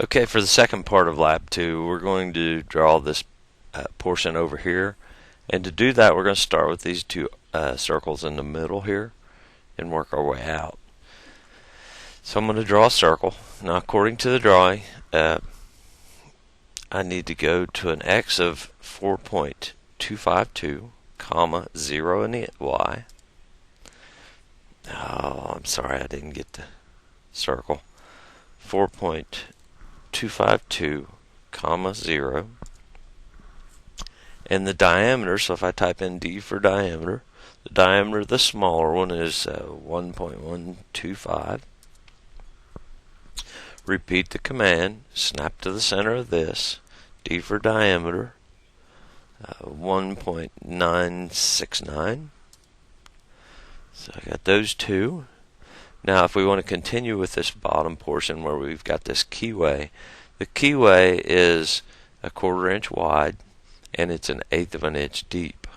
Okay, for the second part of Lab 2, we're going to draw this portion over here. And to do that, we're going to start with these two circles in the middle here and work our way out. So I'm going to draw a circle. Now, according to the drawing, I need to go to an x of 4.252, comma, 0 in the y. Oh, I'm sorry, I didn't get the circle. 4.252, comma, 0. And the diameter, so if I type in D for diameter, the diameter, the smaller one, is 1.125. Repeat the command, snap to the center of this, D for diameter, 1.969. So I got those two. Now if we want to continue with this bottom portion where we've got this keyway, the keyway is 1/4 inch wide and it's 1/8 of an inch deep.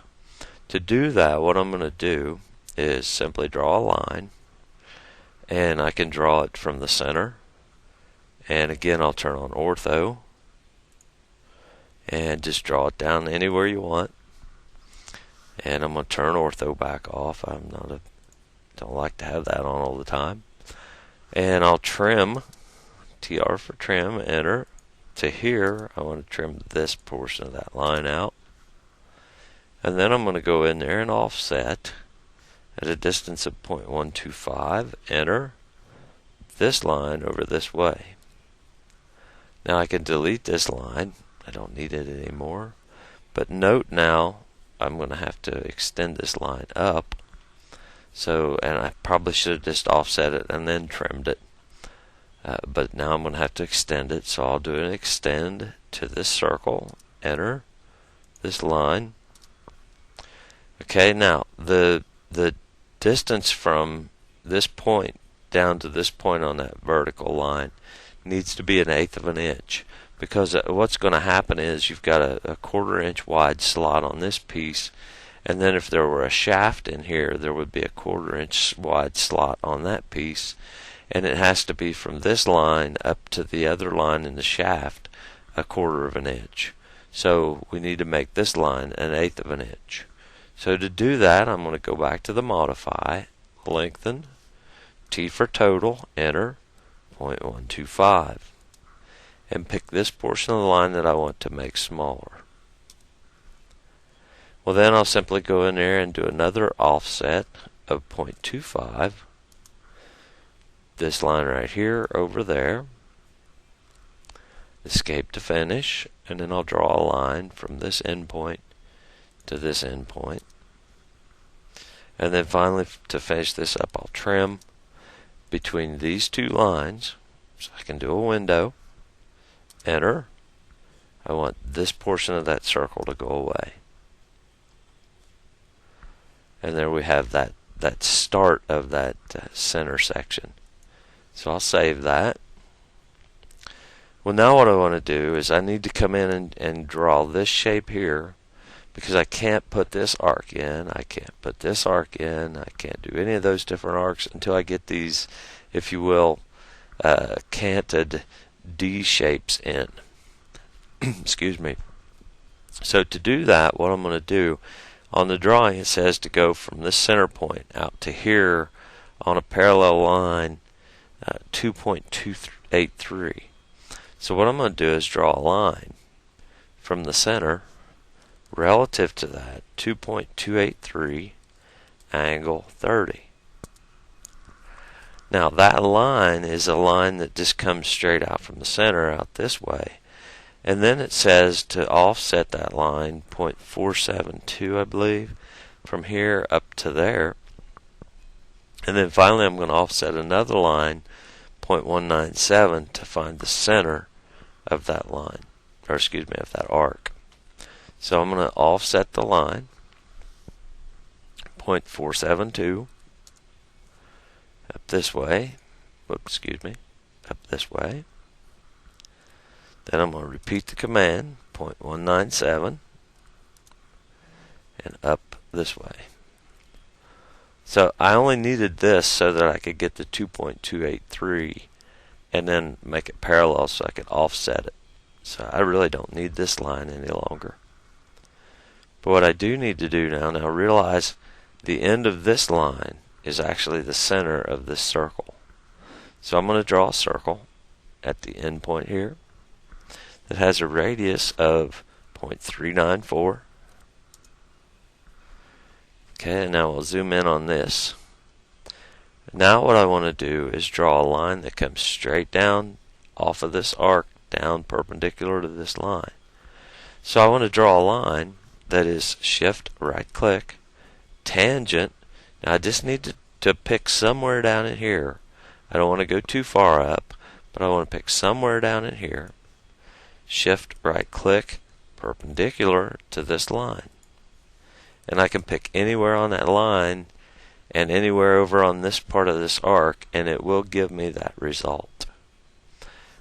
To do that, what I'm going to do is simply draw a line, and I can draw it from the center, and again I'll turn on ortho and just draw it down anywhere you want, and I'm going to turn ortho back off. Don't like to have that on all the time, and I'll trim, TR for trim, enter. To here, I want to trim this portion of that line out, and then I'm going to go in there and offset at a distance of 0.125, enter this line over this way. Now I can delete this line, I don't need it anymore, but note now I'm going to have to extend this line up. So, and I probably should have just offset it and then trimmed it. But now I'm going to have to extend it, so I'll do an extend to this circle, enter this line. Okay, now the distance from this point down to this point on that vertical line needs to be 1/8 of an inch, because what's going to happen is you've got a 1/4 inch wide slot on this piece, and then if there were a shaft in here, there would be a 1/4 inch wide slot on that piece. And it has to be from this line up to the other line in the shaft 1/4 of an inch. So we need to make this line 1/8 of an inch. So to do that, I'm going to go back to the modify, lengthen, T for total, enter 0.125, and pick this portion of the line that I want to make smaller. Well, then I'll simply go in there and do another offset of 0.25. This line right here over there, escape to finish, and then I'll draw a line from this endpoint to this endpoint, and then finally to finish this up I'll trim between these two lines, so I can do a window, enter. I want this portion of that circle to go away, and there we have that start of that center section. So I'll save that. Well, now what I want to do is I need to come in and draw this shape here, because I can't put this arc in, I can't put this arc in, I can't do any of those different arcs until I get these, if you will, canted D shapes in. Excuse me. So to do that, what I'm going to do, on the drawing it says to go from this center point out to here on a parallel line 2.283. So what I'm going to do is draw a line from the center relative to that 2.283 angle 30. Now that line is a line that just comes straight out from the center out this way, and then it says to offset that line 0.472, I believe, from here up to there. And then finally I'm going to offset another line 0.197 to find the center of that line, or excuse me, of that arc. So I'm going to offset the line 0.472 up this way. Whoops, excuse me, up this way. Then I'm going to repeat the command 0.197 and up this way. So I only needed this so that I could get the 2.283 and then make it parallel so I can offset it. So I really don't need this line any longer. But what I do need to do now realize the end of this line is actually the center of this circle. So I'm going to draw a circle at the end point here that has a radius of 0.394. Okay, and now we'll zoom in on this. Now what I want to do is draw a line that comes straight down off of this arc, down perpendicular to this line. So I want to draw a line that is shift right click, tangent. Now I just need to pick somewhere down in here. I don't want to go too far up, but I want to pick somewhere down in here. Shift right click, perpendicular to this line. And I can pick anywhere on that line and anywhere over on this part of this arc, and it will give me that result.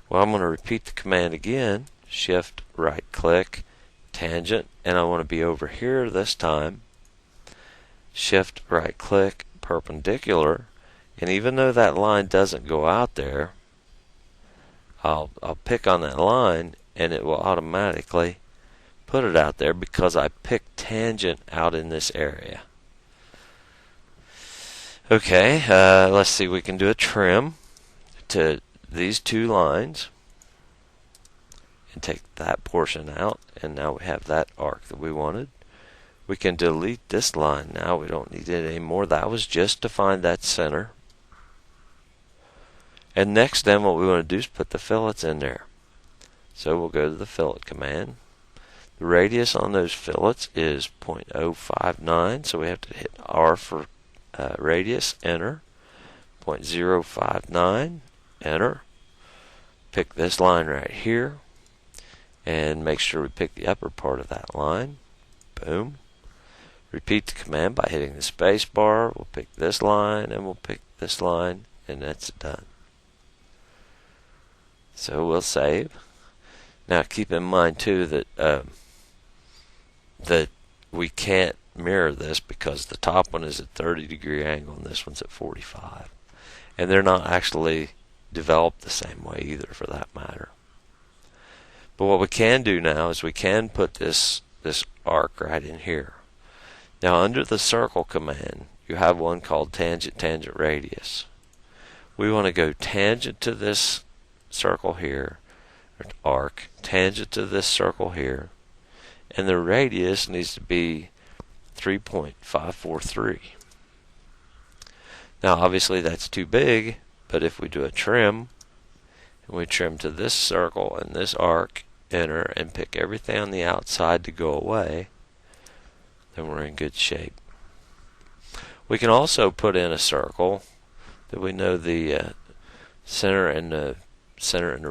Well, I'm going to repeat the command again. Shift right click, tangent, and I want to be over here this time. Shift right click, perpendicular, and even though that line doesn't go out there, I'll pick on that line and it will automatically put it out there because I picked tangent out in this area. Okay, let's see, we can do a trim to these two lines and take that portion out, and now we have that arc that we wanted. We can delete this line now, we don't need it anymore. That was just to find that center. And next then what we want to do is put the fillets in there. So we'll go to the fillet command. The radius on those fillets is 0.059, so we have to hit R for radius, enter. 0.059, enter. Pick this line right here and make sure we pick the upper part of that line. Boom. Repeat the command by hitting the space bar. We'll pick this line and we'll pick this line, and that's done. So we'll save. Now keep in mind too that that we can't mirror this because the top one is at 30-degree angle and this one's at 45, and they're not actually developed the same way either, for that matter. But what we can do now is we can put this arc right in here. Now under the circle command, you have one called tangent radius. We want to go tangent to this circle here, or arc, tangent to this circle here, and the radius needs to be 3.543. Now obviously that's too big, but if we do a trim, and we trim to this circle and this arc, enter, and pick everything on the outside to go away, then we're in good shape. We can also put in a circle that we know the center and the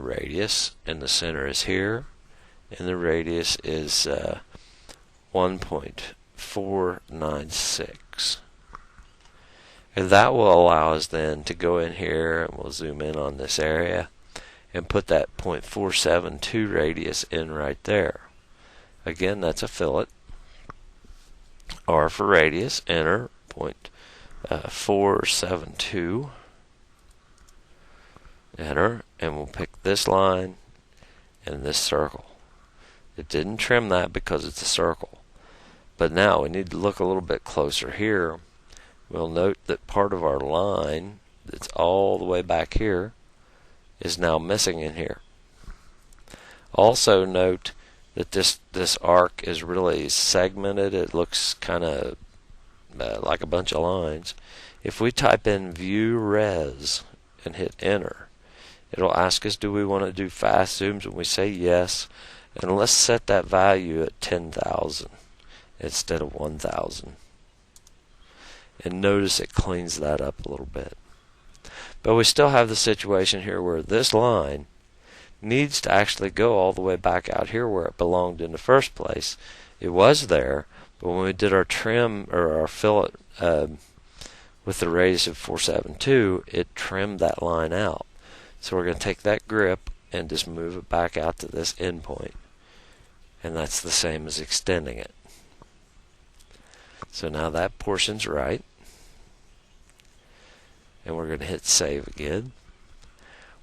radius, and the center is here, and the radius is 1.496. And that will allow us then to go in here, and we'll zoom in on this area and put that 0.472 radius in right there. Again, that's a fillet. R for radius, enter, 0.472, enter, and we'll pick this line and this circle. It didn't trim that because it's a circle. But now we need to look a little bit closer here. We'll note that part of our line that's all the way back here is now missing in here. Also note that this arc is really segmented. It looks kind of like a bunch of lines. If we type in view res and hit enter, it'll ask us, do we want to do fast zooms? And we say yes, and let's set that value at 10,000 instead of 1,000. And notice it cleans that up a little bit. But we still have the situation here where this line needs to actually go all the way back out here where it belonged in the first place. It was there, but when we did our trim or our fillet with the radius of 472, it trimmed that line out. So we're going to take that grip and just move it back out to this end point, and that's the same as extending it. So now that portion's right, and we're going to hit save again.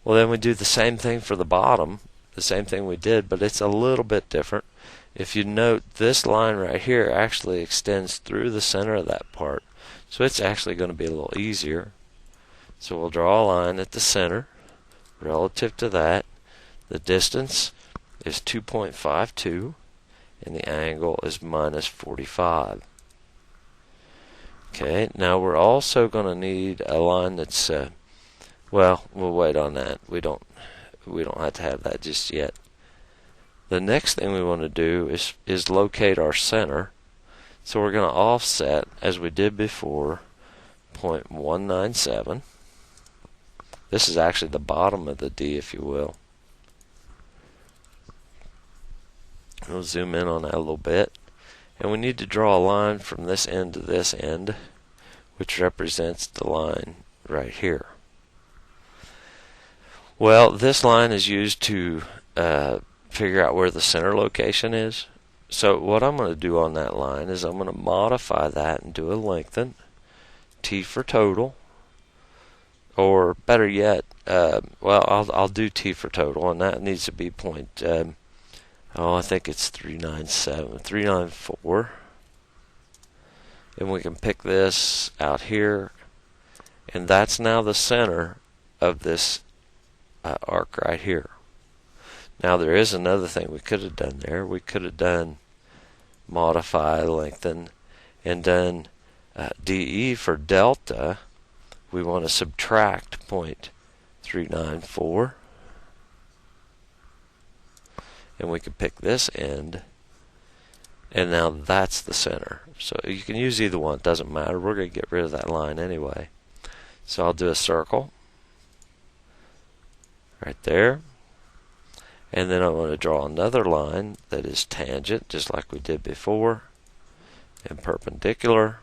Well, then we do the same thing for the bottom, the same thing we did, but it's a little bit different. If you note, this line right here actually extends through the center of that part, so it's actually going to be a little easier. So we'll draw a line at the center relative to that. The distance is 2.52 and the angle is minus 45. Okay, now we're also going to need a line that's well, we'll wait on that. We don't have to have that just yet. The next thing we want to do is locate our center. So we're going to offset, as we did before, 0.197. This is actually the bottom of the D, if you will. We'll zoom in on that a little bit. And we need to draw a line from this end to this end, which represents the line right here. Well, this line is used to figure out where the center location is. So what I'm going to do on that line is I'm going to modify that and do a lengthen, T for total, or better yet, well, I'll do T for total, and that needs to be I think it's 394. And we can pick this out here, and that's now the center of this arc right here. Now there is another thing we could have done there. We could have done modify, lengthen, and done DE for delta. We want to subtract 0.394, and we can pick this end, and now that's the center. So you can use either one, it doesn't matter. We're going to get rid of that line anyway. So I'll do a circle right there, and then I want to draw another line that is tangent, just like we did before, and perpendicular.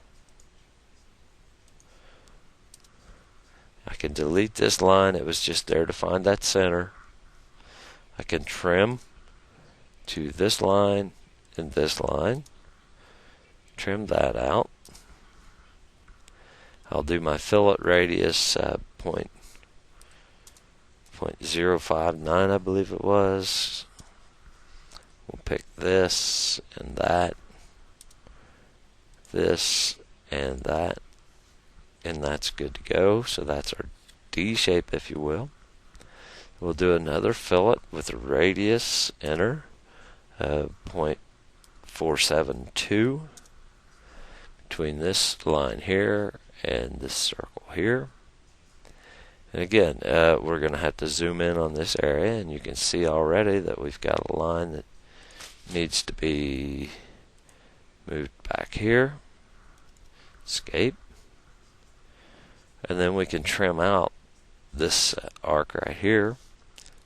I can delete this line, it was just there to find that center. I can trim to this line and this line, trim that out. I'll do my fillet radius 0.059, I believe it was. We'll pick this and that, this and that, and that's good to go. So that's our D shape, if you will. We'll do another fillet with a radius, enter, 0.472 between this line here and this circle here. And again, we're going to have to zoom in on this area, and you can see already that we've got a line that needs to be moved back here. Escape. And then we can trim out this arc right here.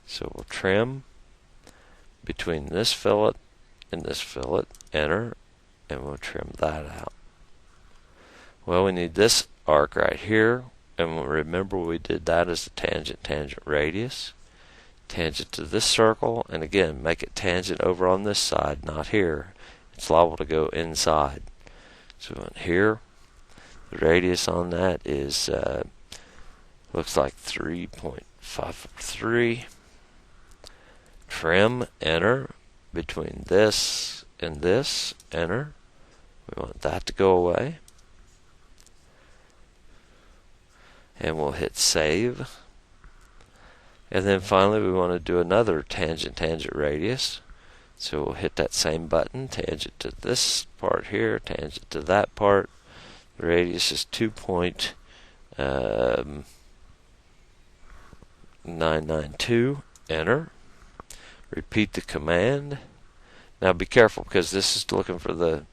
So we'll trim between this fillet and this fillet, enter, and we'll trim that out. Well, we need this arc right here, and remember we did that as the tangent radius, tangent to this circle, and again make it tangent over on this side, not here. It's liable to go inside. So in here, the radius on that is looks like 3.543. Trim, enter, between this and this, enter. We want that to go away. And we'll hit save. And then finally we want to do another tangent radius. So we'll hit that same button, tangent to this part here, tangent to that part. The radius is 2.992, enter. Repeat the command. Now be careful, because this is looking for the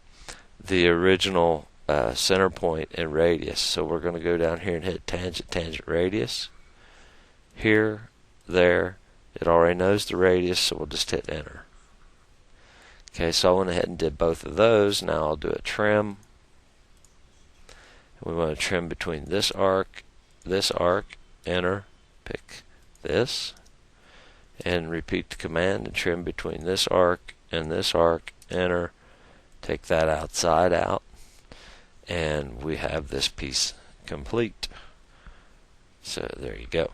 original center point and radius. So we're going to go down here and hit tangent radius. Here, there. It already knows the radius, so we'll just hit enter. Okay, so I went ahead and did both of those. Now I'll do a trim. We want to trim between this arc, enter, pick this, and repeat the command and trim between this arc and this arc, enter, take that outside out, and we have this piece complete. So there you go.